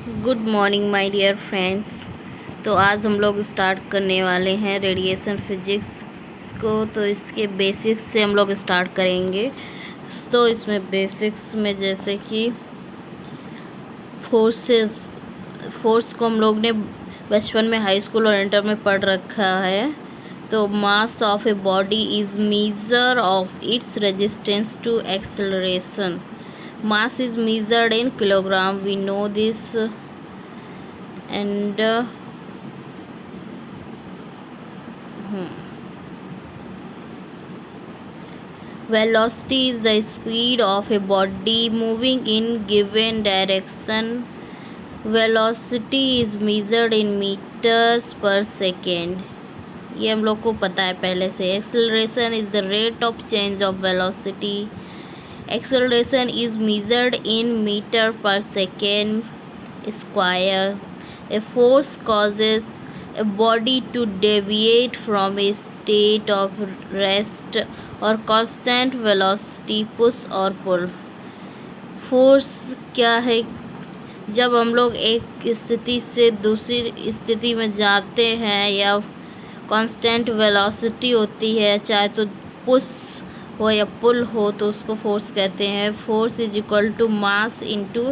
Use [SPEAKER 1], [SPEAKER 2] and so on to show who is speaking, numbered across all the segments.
[SPEAKER 1] Good morning my dear friends. तो आज हम लोग स्टार्ट करने वाले हैं रेडिएशन फिजिक्स को। तो इसके बेसिक्स से हम लोग स्टार्ट करेंगे। तो इसमें बेसिक्स में जैसे कि फोर्स को हम लोग ने बचपन में हाई स्कूल और इंटर में पढ़ रखा है। तो mass of a body is measure of its resistance to acceleration. Mass is measured in kilogram. We know this. And velocity is the speed of a body moving in given direction. Velocity is measured in meters per second. ये हम लोग को पता है पहले से. Acceleration is the rate of change of velocity. Acceleration is measured in meter per second square. A force causes a body to deviate from a state of rest or constant velocity, push or pull. Force क्या है? जब हम लोग एक स्थिति से दूसरी स्थिति में जाते हैं या कांस्टेंट वेलोसिटी होती है, चाहे तो पुश हो या पुल हो, तो उसको फोर्स कहते हैं. Force is equal to mass into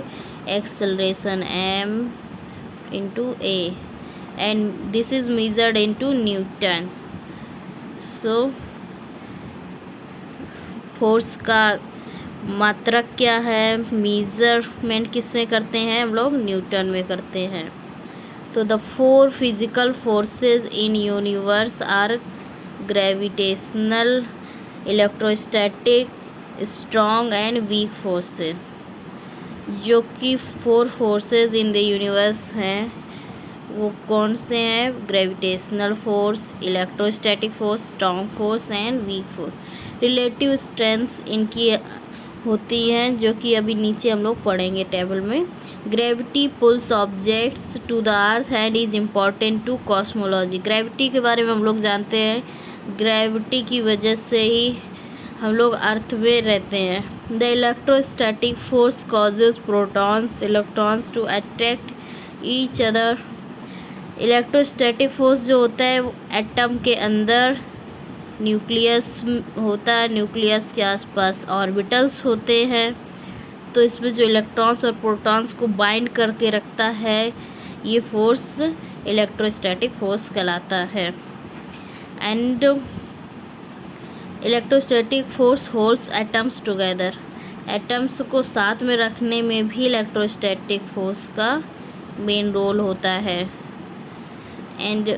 [SPEAKER 1] acceleration m into a, and this is measured into newton. So force का मात्रक क्या है? मेजरमेंट किस में करते हैं हम लोग? न्यूटन में करते हैं. तो the four physical forces in universe are gravitational, electrostatic, strong and weak forces. जो कि four forces in the universe हैं वो कौन से हैं? Gravitational force, electrostatic force, strong force and weak force. Relative strengths इनकी होती हैं जो कि अभी नीचे हम लोग पढ़ेंगे टेबल में. Gravity pulls objects to the earth and is important to cosmology. Gravity के बारे में हम लोग जानते हैं. ग्रेविटी की वजह से ही हम लोग अर्थ में रहते हैं. The electrostatic force causes protons electrons to attract each other. Electrostatic force जो होता है वो एटम के अंदर न्यूक्लियस होता है, न्यूक्लियस के आसपास ऑर्बिटल्स होते हैं. तो इसमें जो इलेक्ट्रॉन्स और प्रोटॉन्स को बाइंड करके रखता है, ये फोर्स इलेक्ट्रोस्टैटिक फोर्स कहलाता है. And electrostatic force holds atoms together. Atoms को साथ में रखने में भी इलेक्ट्रोस्टैटिक फोर्स का मेन रोल होता है. And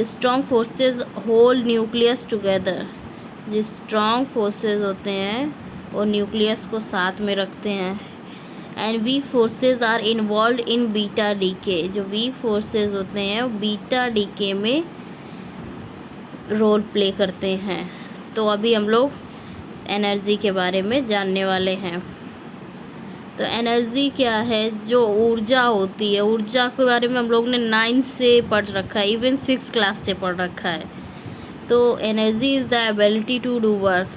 [SPEAKER 1] strong forces hold nucleus together. जो स्ट्रॉन्ग फोर्सेस होते हैं वो न्यूक्लियस को साथ में रखते हैं. And weak forces are involve in beta decay. जो वीक फोर्सेस होते हैं वो बीटा डीके में रोल प्ले करते हैं. तो अभी हम लोग एनर्जी के बारे में जानने वाले हैं. तो एनर्जी क्या है? जो ऊर्जा होती है, ऊर्जा के बारे में हम लोग ने 9 से पढ़ रखा है, इवन 6 क्लास से पढ़ रखा है. तो energy is the ability to do work.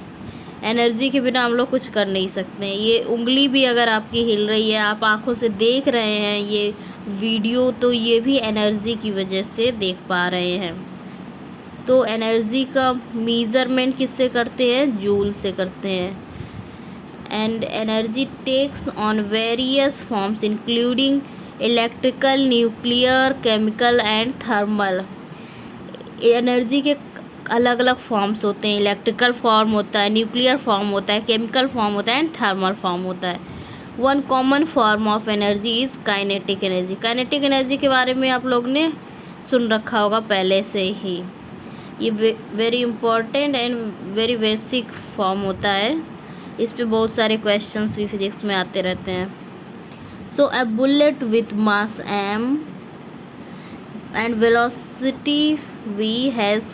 [SPEAKER 1] Energy के बिना हम लोग कुछ कर नहीं सकते. ये उंगली भी अगर आपकी हिल रही है, आप आँखों से देख रहे हैं ये वीडियो, तो ये भी एनर्जी की वजह से देख पा रहे हैं. तो एनर्जी का मेज़रमेंट किससे करते हैं? जूल से करते हैं. And energy takes on various forms including electrical, nuclear, chemical and thermal. Energy के अलग अलग फॉर्म्स होते हैं. इलेक्ट्रिकल फॉर्म होता है, न्यूक्लियर फॉर्म होता है, केमिकल फॉर्म होता है एंड थर्मल फॉर्म होता है. One common form of energy is kinetic energy. Kinetic energy के बारे में आप लोग ने सुन रखा होगा पहले से ही. ये very important and very basic form होता है. इस पे बहुत सारे क्वेश्चंस भी फिजिक्स में आते रहते हैं. So a bullet with mass m and velocity v has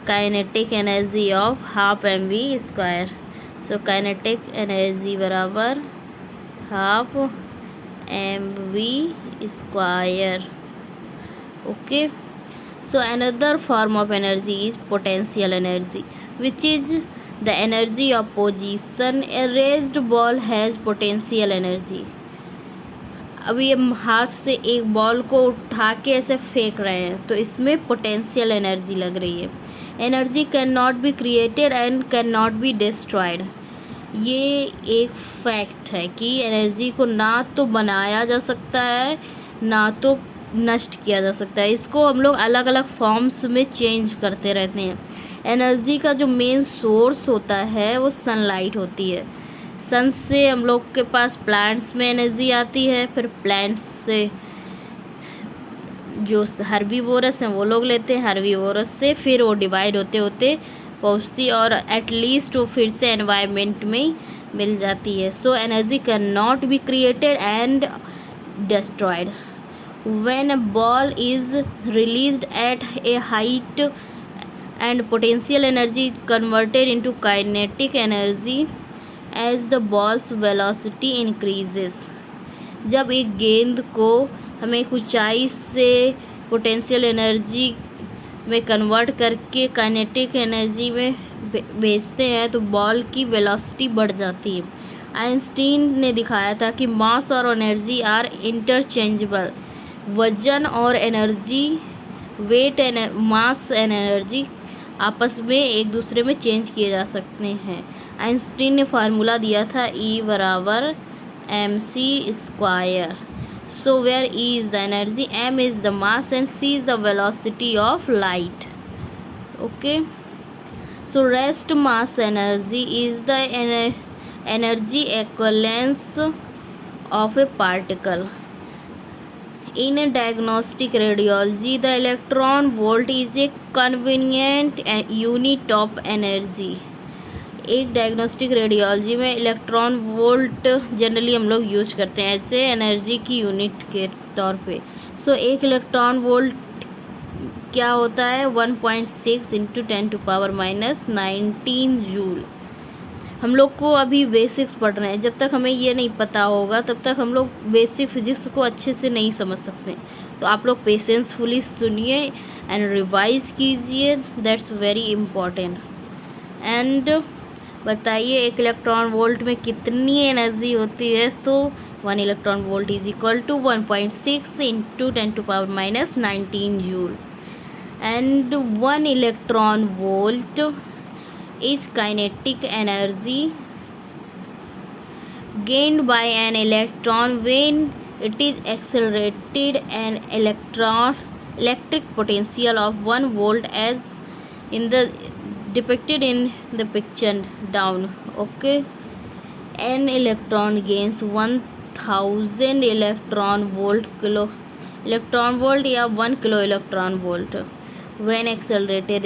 [SPEAKER 1] kinetic energy of half mv square. So kinetic energy बराबर half mv square. Okay. So another form of energy is potential energy, which is the energy of position. A raised ball has potential energy. अभी हम हाथ से एक ball को उठा के ऐसे फेंक रहे हैं, तो इसमें पोटेंशियल एनर्जी लग रही है। Energy can not be created and can not be destroyed. ये एक फैक्ट है कि एनर्जी को ना तो बनाया जा सकता है, ना तो नष्ट किया जा सकता है। इसको हम लोग अलग अलग फॉर्म्स में चेंज करते रहते हैं। एनर्जी का जो मेन सोर्स होता है वो सनलाइट होती है। सन से हम लोग के पास प्लांट्स में एनर्जी आती है, फिर प्लांट्स से जो हर्बीवोरस हैं वो लोग लेते हैं, हर्बीवोरस से फिर वो डिवाइड होते होते पहुँचती और एटलीस्ट वो फिर से एनवायरनमेंट में मिल जाती है। So energy can not be created and destroyed. When a ball is released at a height and potential energy is converted into kinetic energy as the ball's velocity increases. जब एक गेंद को हमें एक ऊंचाई से पोटेंशियल एनर्जी में convert करके काइनेटिक एनर्जी में भेजते हैं तो बॉल की वेलोसिटी बढ़ जाती है। आइंस्टीन ने दिखाया था कि मास और एनर्जी आर इंटरचेंजेबल। वजन और energy, weight and mass and energy आपस में एक दूसरे में चेंज किए जा सकते हैं। आइंस्टीन ने फार्मूला दिया था E बराबर mc²। So where E is the energy, m is the mass and c is the velocity of light. Okay, so rest mass energy is the energy equivalence of a particle. In a diagnostic radiology, the electron volt is a convenient unit of energy. एक diagnostic radiology में electron volt generally हम लोग use करते हैं ऐसे energy की unit के तौर पे। सो एक इलेक्ट्रॉन वोल्ट क्या होता है, 1.6 इंटू 10⁻⁻19 जूल। हम लोग को अभी बेसिक्स पढ़ रहे हैं, जब तक हमें ये नहीं पता होगा तब तक हम लोग बेसिक फिजिक्स को अच्छे से नहीं समझ सकते। तो आप लोग पेशेंसफुली सुनिए एंड रिवाइज कीजिए, दैट्स वेरी इम्पॉर्टेंट। एंड बताइए एक इलेक्ट्रॉन वोल्ट में कितनी एनर्जी होती है, तो 1 electron volt is equal to 1.6 into 10⁻⁻19 joule. And 1 electron volt is kinetic energy gained by an electron when it is accelerated. An electric potential of 1 volt as in the depicted in the picture down. Okay, an electron gains 1000 electron volt या 1 kilo electron volt when accelerated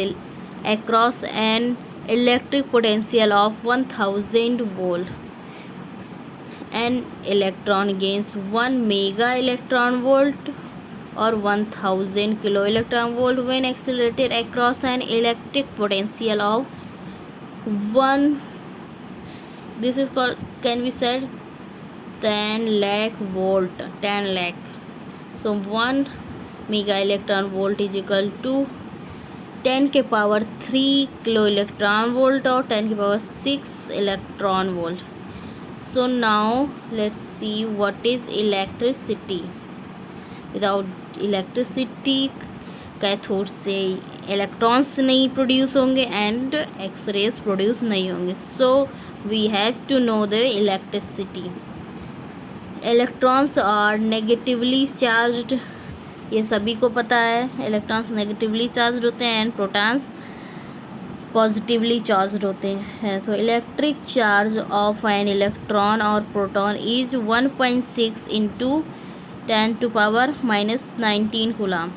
[SPEAKER 1] across an electric potential of 1000 volt. An electron gains 1 mega electron volt or 1000 kilo electron volt when accelerated across an electric potential of 1, this is called, can be said 10 lakh volt, 10 lakh. So 1 mega electron volt is equal to 10 के power 3 kilo electron volt और 10 के power 6 electron volt. So now let's see what is electricity. Without electricity cathode से electrons नहीं produce होंगे and X-rays produce नहीं होंगे। So we have to know the electricity. Electrons are negatively charged, ये सभी को पता है। इलेक्ट्रॉन्स नेगेटिवली चार्ज होते हैं एंड प्रोटॉन्स पॉजिटिवली चार्ज होते हैं। तो electric charge of an electron और proton is 1.6 into 10⁻⁻19 coulomb.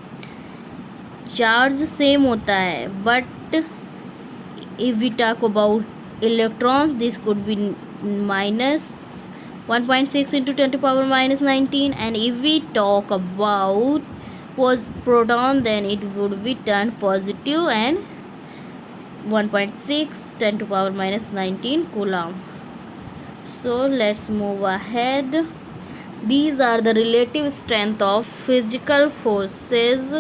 [SPEAKER 1] Charge same होता है, but if we talk about electrons this could be -1.6 into 10⁻⁻19, and if we talk about proton then it would be turned positive and 1.6 10⁻⁻19 coulomb. So let's move ahead. These are the relative strength of physical forces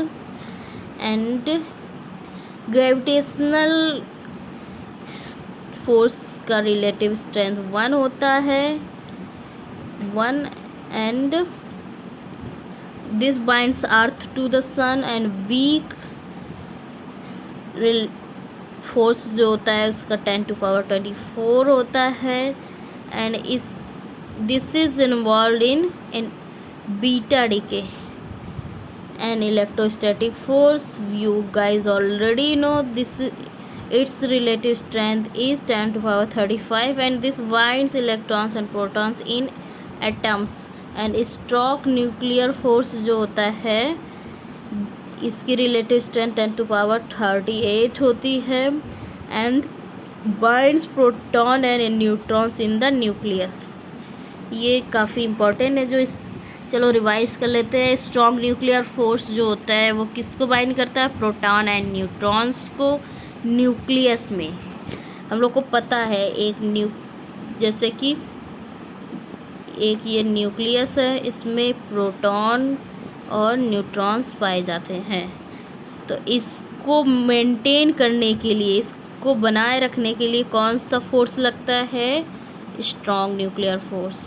[SPEAKER 1] and gravitational force का relative strength 1 होता है 1 and this binds earth to the sun and weak force जो होता है उसका 10⁻24 होता है। And इस this is involve in beta decay and electrostatic force. You guys already know this, its relative strength is 10⁻35 and this binds electrons and protons in atoms. and stroke nuclear force जो होता है इसकी relative strength 10⁻38 होती है and binds proton and neutrons in the nucleus. ये काफ़ी important है। जो इस चलो रिवाइज कर लेते हैं। स्ट्रॉन्ग न्यूक्लियर फोर्स जो होता है वो किसको बाइंड करता है? प्रोटॉन एंड न्यूट्रॉन्स को न्यूक्लियस में। हम लोग को पता है जैसे कि एक ये न्यूक्लियस है, इसमें प्रोटॉन और न्यूट्रॉन्स पाए जाते हैं। तो इसको मेंटेन करने के लिए, इसको बनाए रखने के लिए कौन सा फोर्स लगता है? Strong nuclear force.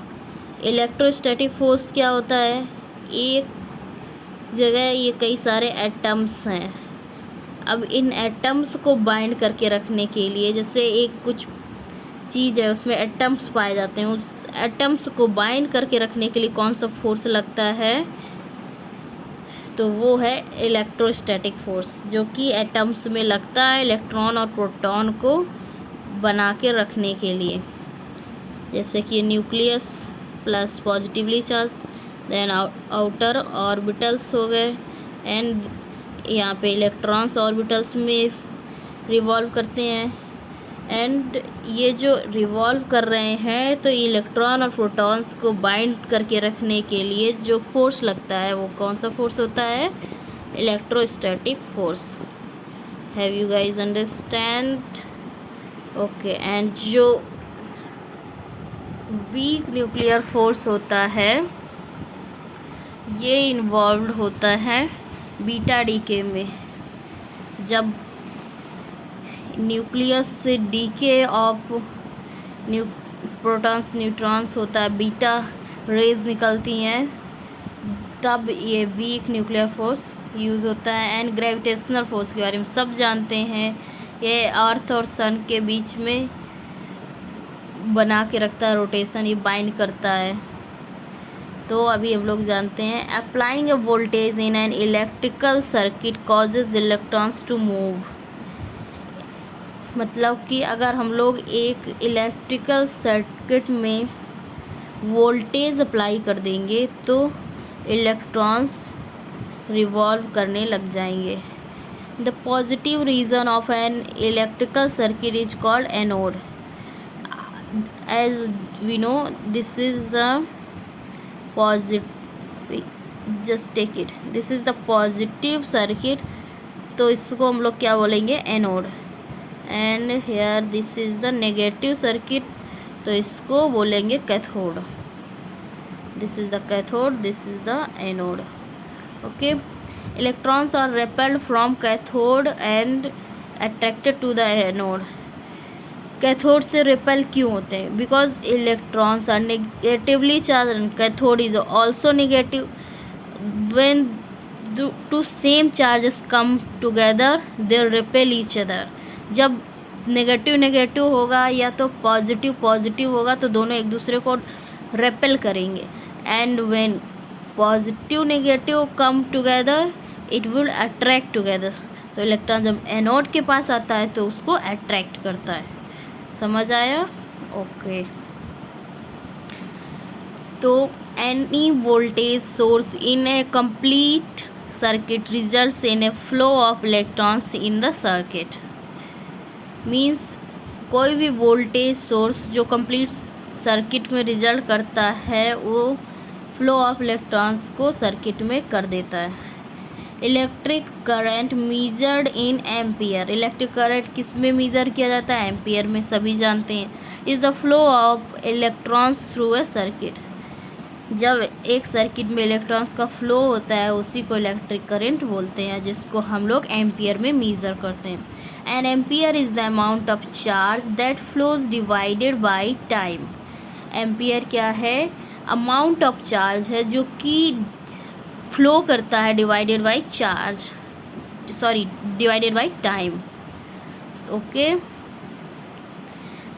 [SPEAKER 1] Electrostatic force क्या होता है? एक जगह ये कई सारे एटम्स हैं। अब इन एटम्स को बाइंड करके रखने के लिए, जैसे एक कुछ चीज़ है उसमें एटम्स पाए जाते हैं, उस एटम्स को बाइंड करके रखने के लिए कौन सा फोर्स लगता है? तो वो है इलेक्ट्रोस्टैटिक फोर्स, जो कि एटम्स में लगता है इलेक्ट्रॉन और प्रोटॉन को बना के रखने के लिए। जैसे कि nucleus plus positively charge, then outer orbitals हो गए एंड यहाँ पे इलेक्ट्रॉन्स ऑर्बिटल्स में रिवॉल्व करते हैं। एंड ये जो रिवॉल्व कर रहे हैं तो इलेक्ट्रॉन और प्रोटॉन्स को बाइंड करके रखने के लिए जो फोर्स लगता है वो कौन सा फोर्स होता है? Electrostatic force. Have you guys understand? Okay. And जो वीक न्यूक्लियर फोर्स होता है ये इन्वॉल्व होता है बीटा डीके में। जब न्यूक्लियस से डीके ऑफ प्रोटॉन्स न्यूट्रॉन्स होता है, बीटा रेज निकलती हैं, तब ये वीक न्यूक्लियर फोर्स यूज़ होता है। एंड ग्रेविटेशनल फोर्स के बारे में सब जानते हैं, ये अर्थ और सन के बीच में बना के रखता है रोटेशन, ये बाइंड करता है। तो अभी हम लोग जानते हैं applying a voltage in an electrical circuit causes electrons to move. मतलब कि अगर हम लोग एक इलेक्ट्रिकल सर्किट में वोल्टेज अप्लाई कर देंगे तो इलेक्ट्रॉन्स रिवॉल्व करने लग जाएंगे। The positive region of an electrical circuit is called anode. As we know, this is the positive, just take it, this is the positive circuit, तो इसको हम लोग क्या बोलेंगे? Anode. And here this is the negative circuit, तो इसको बोलेंगे cathode. This is the cathode, this is the anode. Okay. Electrons are repelled from cathode and attracted to the anode. Cathode से रिपेल क्यों होते हैं? Because electrons are negatively charge and cathode is also negative. When two same charges come together they repel each other. जब negative negative होगा या तो positive positive होगा तो दोनों एक दूसरे को रिपेल करेंगे। And when positive negative come together it will attract together. तो इलेक्ट्रॉन जब एनोड के पास आता है तो उसको अट्रैक्ट करता है। समझ आया? ओके। तो any voltage source in A complete circuit results in A flow of electrons in the circuit. Means कोई भी वोल्टेज सोर्स जो कंप्लीट सर्किट में रिजल्ट करता है वो फ्लो ऑफ इलेक्ट्रॉन्स को सर्किट में कर देता है। इलेक्ट्रिक करंट मीजर्ड इन एम्पियर। इलेक्ट्रिक करंट किस में मीज़र किया जाता है? एम्पियर में, सभी जानते हैं। Is the flow of electrons through a circuit. जब एक सर्किट में इलेक्ट्रॉन्स का फ्लो होता है उसी को इलेक्ट्रिक करंट बोलते हैं, जिसको हम लोग एम्पियर में मीज़र करते हैं। An ampere is the amount of charge that flows divided by time. Ampere क्या है? अमाउंट ऑफ चार्ज है जो कि फ्लो करता है divided by charge, sorry divided by time. Okay,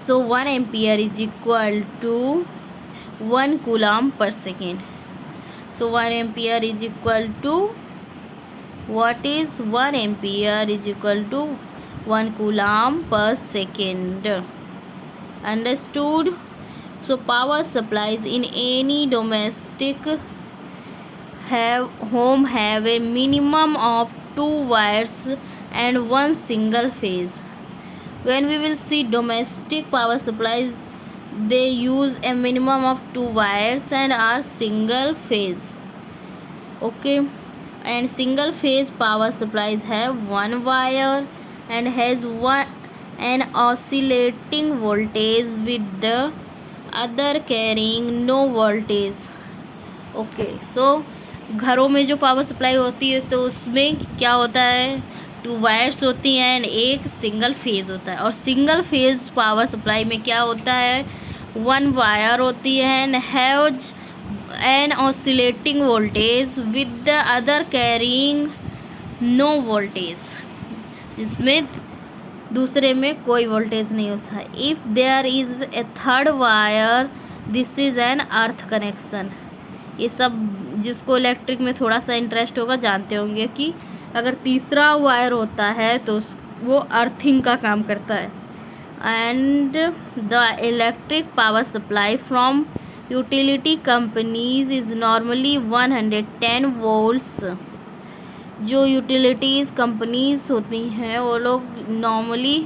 [SPEAKER 1] so 1 ampere is equal to 1 coulomb per second. So 1 ampere is equal to, what is 1 ampere is equal to 1 coulomb per second. Understood? So power supplies in any domestic home have a minimum of 2 wires and 1 single phase. When we will see domestic power supplies, they use a minimum of 2 wires and are single phase. Okay, and single phase power supplies have 1 wire and has an oscillating voltage with the other carrying no voltage. Okay, so घरों में जो power supply होती है तो उसमें क्या होता है, 2 वायर्स होती हैं एंड एक सिंगल फेज़ होता है. और सिंगल फेज़ पावर सप्लाई में क्या होता है, 1 वायर होती है and has an oscillating voltage with the other carrying no voltage, जिसमें दूसरे में कोई वोल्टेज नहीं होता है. If there is a third wire, this is an earth connection. ये सब जिसको इलेक्ट्रिक में थोड़ा सा इंटरेस्ट होगा जानते होंगे कि अगर तीसरा वायर होता है तो वो अर्थिंग का काम करता है. And the electric power supply from utility companies is normally 110 volts. जो यूटिलिटीज़ कंपनीज होती हैं वो लोग नॉर्मली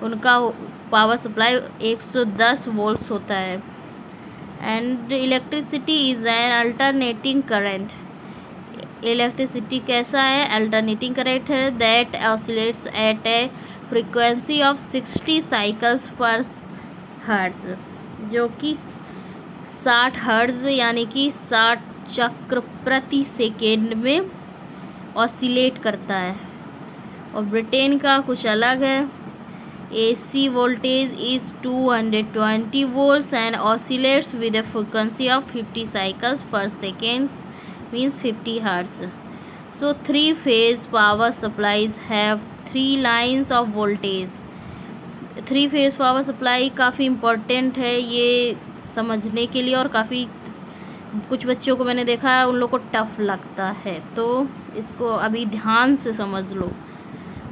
[SPEAKER 1] उनका पावर सप्लाई 110 वोल्ट्स होता है. And electricity is an alternating current. Electricity कैसा है, अल्टरनेटिंग करंट है that oscillates at a frequency of 60 cycles per hertz, जो कि 60 हर्ट्ज यानी कि 60 चक्र प्रति सेकेंड में ऑसिलेट करता है. और ब्रिटेन का कुछ अलग है. AC voltage is 220 volts and oscillates with a frequency of 50 cycles per second, means 50 hertz. So 3-phase power supplies have 3 lines of voltage. 3-phase power supply काफ़ी इम्पोर्टेंट है ये समझने के लिए, और काफ़ी कुछ बच्चों को मैंने देखा है उन लोग को टफ लगता है, तो इसको अभी ध्यान से समझ लो.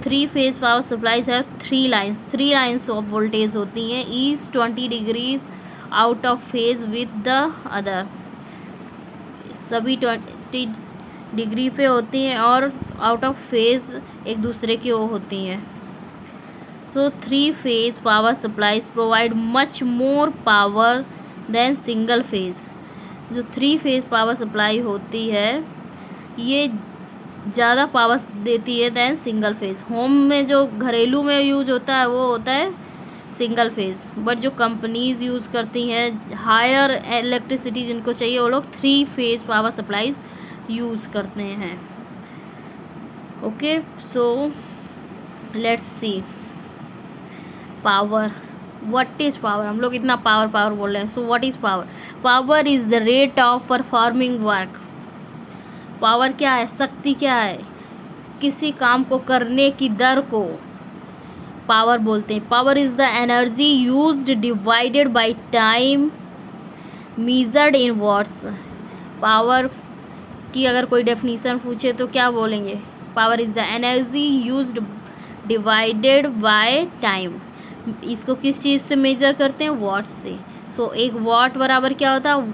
[SPEAKER 1] 3-phase पावर सप्लाईज है 3 लाइन्स ऑफ वोल्टेज होती हैं. Each 20 degrees out of phase with the other. सभी 20 डिग्री पे होती हैं और आउट ऑफ फेज एक दूसरे की वो होती हैं. तो 3-phase power supplies provide much more power than single phase. जो 3-phase पावर सप्लाई होती है ये ज़्यादा पावर देती है दैन सिंगल फेज़. होम में जो घरेलू में यूज होता है वो होता है सिंगल फेज़, बट जो कंपनीज़ यूज़ करती हैं हायर इलेक्ट्रिसिटी जिनको चाहिए वो लोग 3-phase पावर सप्लाईज यूज़ करते हैं. Okay, so let's see power. What is power? हम लोग इतना पावर बोल रहे हैं. So what is power? Power is the rate of performing work. Power क्या है? शक्ति क्या है? किसी काम को करने की दर को पावर बोलते हैं. Power is the energy used divided by time measured in watts. Power की अगर कोई डेफिनेशन पूछे तो क्या बोलेंगे? Power is the energy used divided by time. इसको किस चीज़ से मेजर करते हैं? वॉट से. सो एक वॉट बराबर क्या होता है?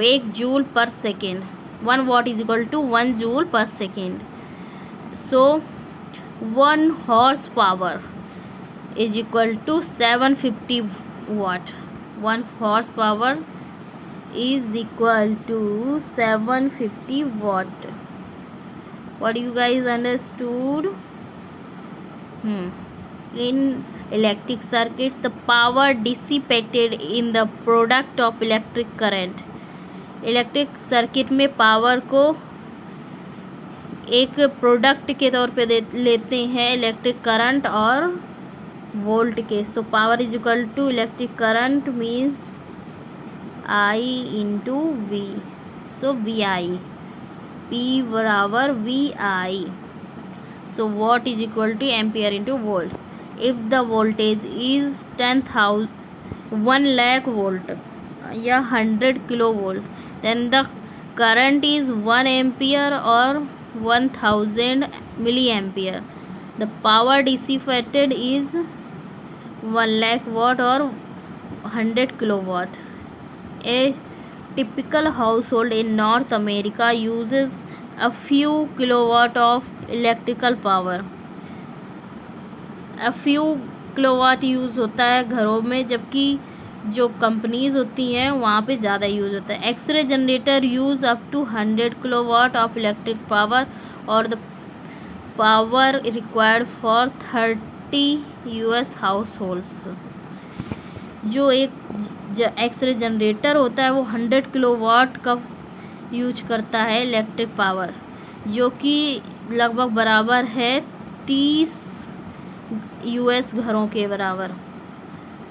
[SPEAKER 1] 1 जूल पर second. 1 watt is equal to 1 joule per second. So 1 horsepower is equal to 750 watt. 1 horsepower is equal to 750 watt. What you guys understood? In electric circuits, the power dissipated in the product of electric current. Electric circuit में power को एक product के तौर पे लेते हैं electric current और volt के. So power is equal to electric current means I into V. So VI P बराबर VI. So watt is equal to ampere into volt. If the voltage is 1 lakh volt या 100 kilo volt, then the current is 1 ampere or 1000 milliampere. The power dissipated is 1 lakh watt or 100 kilowatt. A typical household in North America uses a few kilowatt of electrical power. a few kilowatt use होता है घरों में, जबकि जो companies होती हैं वहाँ पे ज़्यादा यूज़ होता है. X-ray generator use up to 100 kilowatt of electric power और the power required for 30 US households. जो एक एक्सरे जनरेटर होता है वो 100 किलोवाट का यूज करता है इलेक्ट्रिक पावर, जो कि लगभग बराबर है 30 US घरों के बराबर.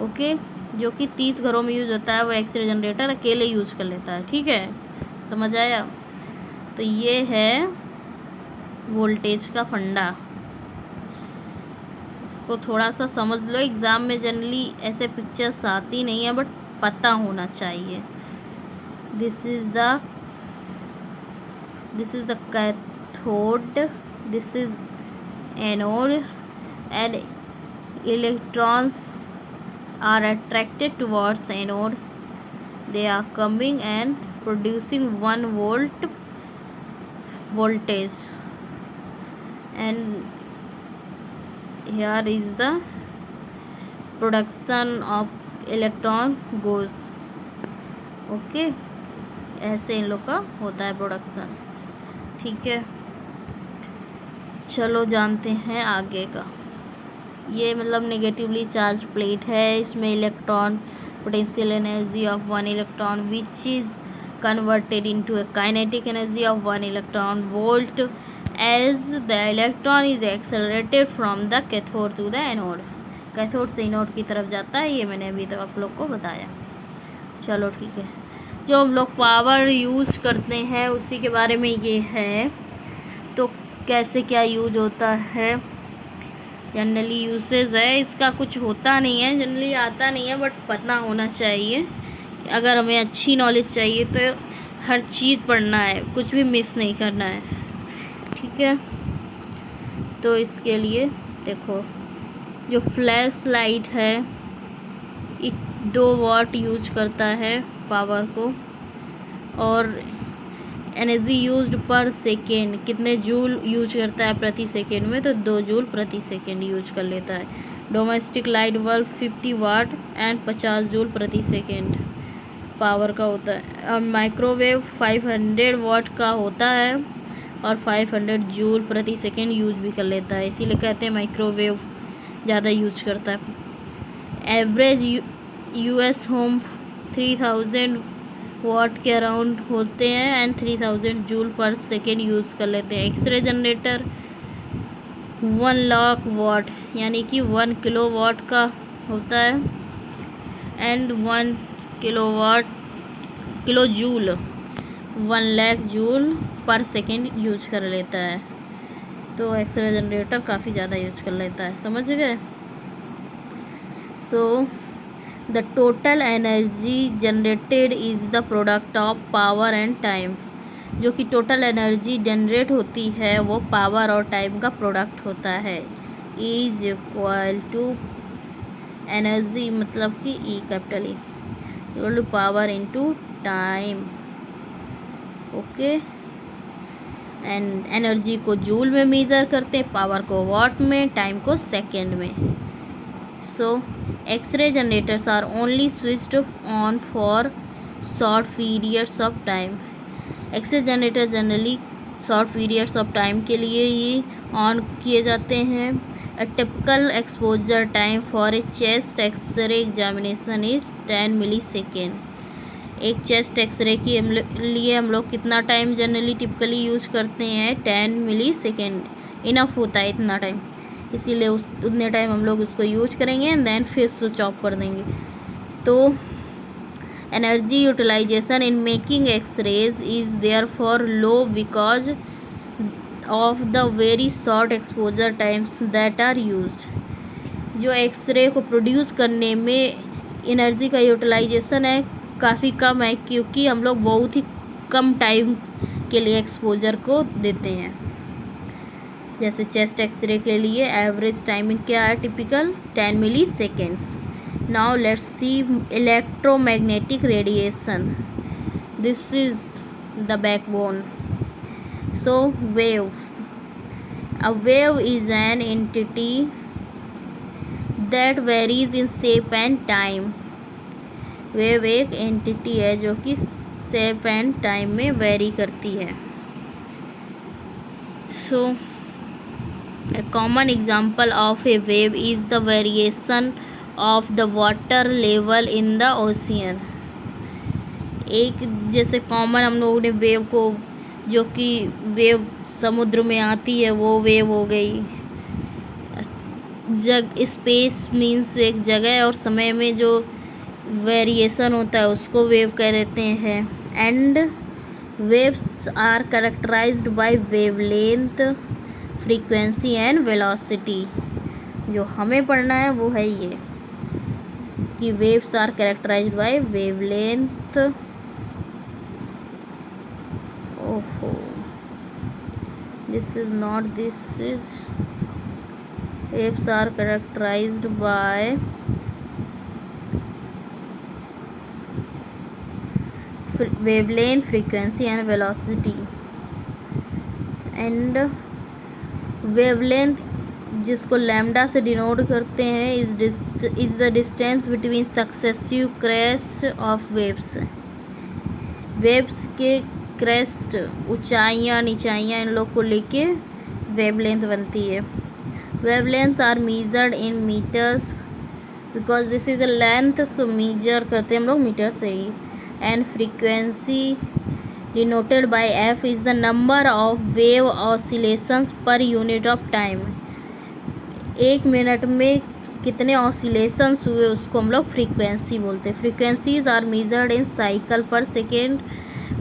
[SPEAKER 1] ओके, जो कि 30 घरों में यूज़ होता है वो एक्सरे जनरेटर अकेले यूज कर लेता है. ठीक है, समझ आया. तो ये है वोल्टेज का फंडा. इसको थोड़ा सा समझ लो. एग्ज़ाम में जनरली ऐसे पिक्चर्स आती नहीं है, बट पता होना चाहिए. This is the cathode, this is anode, and electrons are attracted towards anode. They are coming and producing 1 volt voltage, and here is the production of electron goes. Okay, ऐसे इन लोग का होता है प्रोडक्शन. ठीक है, चलो जानते हैं आगे का. ये मतलब नेगेटिवली चार्ज प्लेट है. इसमें electron potential energy of 1 electron which is converted into a kinetic energy of 1 electron volt as the electron is accelerated from the cathode to the anode. Cathode से एनोड की तरफ जाता है. ये मैंने अभी तक आप लोग को बताया. चलो ठीक है, जो हम लोग पावर यूज़ करते हैं उसी के बारे में ये है. तो कैसे क्या यूज होता है, जनरली यूसेज है. इसका कुछ होता नहीं है, जनरली आता नहीं है, बट पता होना चाहिए. अगर हमें अच्छी नॉलेज चाहिए तो हर चीज़ पढ़ना है, कुछ भी मिस नहीं करना है. ठीक है, तो इसके लिए देखो, जो फ्लैश लाइट है 2 वाट यूज करता है पावर को, और एनर्जी यूज्ड पर सेकेंड कितने जूल यूज करता है प्रति सेकेंड में, तो 2 जूल प्रति सेकेंड यूज कर लेता है. Domestic light bulb 50 watt and 50 joule प्रति सेकेंड पावर का होता है. और माइक्रोवेव 500 वाट का होता है और 500 जूल प्रति सेकेंड यूज भी कर लेता है. इसीलिए कहते हैं माइक्रोवेव ज़्यादा यूज करता है. एवरेज US होम 3000 वाट के अराउंड होते हैं एंड 3000 जूल पर सेकेंड यूज़ कर लेते हैं. एक्सरे जनरेटर 1 लाख वाट यानी कि 1 किलो वाट का होता है and 1 kilo joule 1 lakh joule पर सेकेंड यूज कर लेता है. तो एक्सरे जनरेटर काफ़ी ज़्यादा यूज कर लेता है. समझ गए. So the total energy generated is the product of power and time. जो कि टोटल एनर्जी जनरेट होती है वो पावर और टाइम का प्रोडक्ट होता है. इज इक्वल टू एनर्जी मतलब कि E capital E equal to power into time. Okay, and energy को जूल में मेज़र करते हैं, पावर को वाट में, टाइम को सेकेंड में. So X-ray generators are only switched on for short periods of time. X-ray generator generally short periods of time के लिए ही ऑन किए जाते हैं. A typical exposure time for a chest X-ray examination is 10 millisecond. एक chest x ray के लिए हम लोग कितना टाइम जनरली टिपिकली यूज करते हैं, 10 मिलीसेकेंड इनफ होता है इतना टाइम. इसीलिए उतने टाइम हम लोग उसको यूज करेंगे एंड देन फिर स्विच ऑफ कर देंगे. तो Energy utilization in making X-rays is therefore low because of the very short exposure times that are used. जो एक्सरे को प्रोड्यूस करने में एनर्जी का यूटिलाइजेशन है काफ़ी कम है, क्योंकि हम लोग बहुत ही कम टाइम के लिए एक्सपोजर को देते हैं। जैसे चेस्ट एक्सरे के लिए एवरेज टाइमिंग क्या है, typical 10 milliseconds. Now let's see electromagnetic radiation, this is the backbone. So waves, a wave is an entity that varies in shape and time. Wave एक entity है जो कि shape and time में vary करती है। सो a common example of a wave is the variation of the water level in the ocean। एक जैसे common हम लोगों ने वेव को, जो कि वेव समुद्र में आती है वो वेव हो गई। स्पेस मीन्स एक जगह और समय में जो वेरिएशन होता है उसको वेव कह देते हैं। And waves are characterised by wavelength, frequency and velocity. जो हमें पढ़ना है वो है ये कि waves are characterised by wavelength, ओहो this is not, this is waves are characterised by wavelength, frequency and velocity। And wavelength जिसको लैम्डा से डिनोट करते हैं is the distance between successive crest of waves. Waves के crest, ऊंचाइयाँ नीचाइयाँ, इन लोग को लेके वेवलेंथ बनती है। Wavelength are measured in metres because this is a length, so measure करते हैं हम लोग मीटर से ही। And frequency denoted by f is the number of wave oscillations per unit of time। एक मिनट में कितने ऑसिलेशंस हुए उसको हम लोग फ्रीक्वेंसी बोलते हैं। Frequencies are measured in cycle per second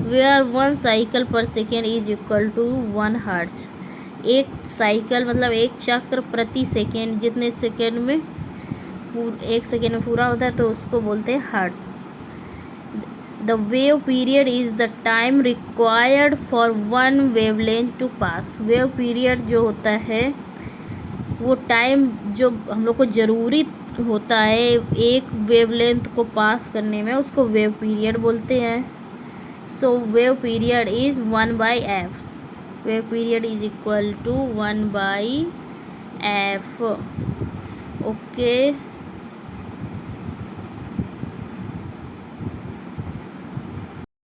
[SPEAKER 1] where 1 cycle per second is equal to 1 hertz. एक साइकिल मतलब एक चक्र प्रति सेकेंड, जितने सेकेंड में एक सेकेंड में पूरा होता है तो उसको बोलते हैं hertz. The wave period is the time required for one wavelength to pass। wave period जो होता है वो टाइम जो हम लोग को ज़रूरी होता है एक वेवलेंथ को पास करने में, उसको वेव पीरियड बोलते हैं। So wave period is 1/f। Wave period is equal to 1/f। Okay.